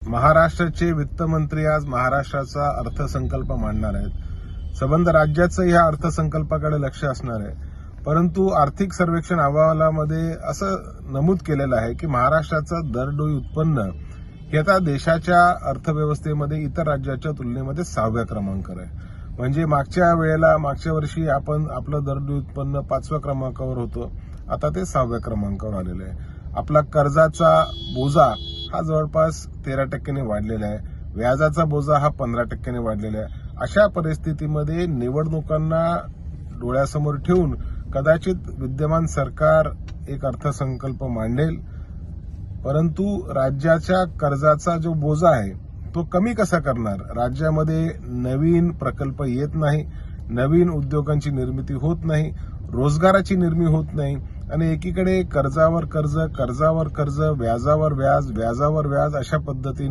महाराष्ट्राचे वित्तमंत्री आज महाराष्ट्राचा अर्थसंकल्प मांडणार आहेत. संबंध राज्याचं ह्या अर्थसंकल्पाकडे लक्ष असणार आहे. परंतु आर्थिक सर्वेक्षण अहवालामध्ये असं नमूद केलेलं आहे की महाराष्ट्राचं दरडोई उत्पन्न हे आता देशाच्या अर्थव्यवस्थेमध्ये इतर राज्याच्या तुलनेमध्ये 6व्या क्रमांकावर आहे. म्हणजे मागच्या वर्षी आपण आपलं दरडोई उत्पन्न 5व्या क्रमांकावर होतं, आता ते 6व्या क्रमांकावर आलेलं आहे. आपला कर्जाचा बोजा हा जवळपास 13% वाढलेला आहे. व्याजाचा बोजा हा 15% वाढलेला आहे. अशा परिस्थितीमध्ये निवडणुकांना डोळ्यासमोर ठेवून कदाचित विद्यमान सरकार एक अर्थसंकल्प मांडेल, परंतु राज्याच्या कर्जाचा जो बोजा आहे तो कमी कसा करणार? राज्यामध्ये नवीन प्रकल्प येत नाही, नवीन उद्योगांची निर्मिती होत नाही, रोजगाराची निर्मिती होत नाही आणि एकीकडे कर्जावर कर्ज, कर्जावर कर्ज, व्याजावर व्याज, व्याजावर व्याज अशा पद्धतीने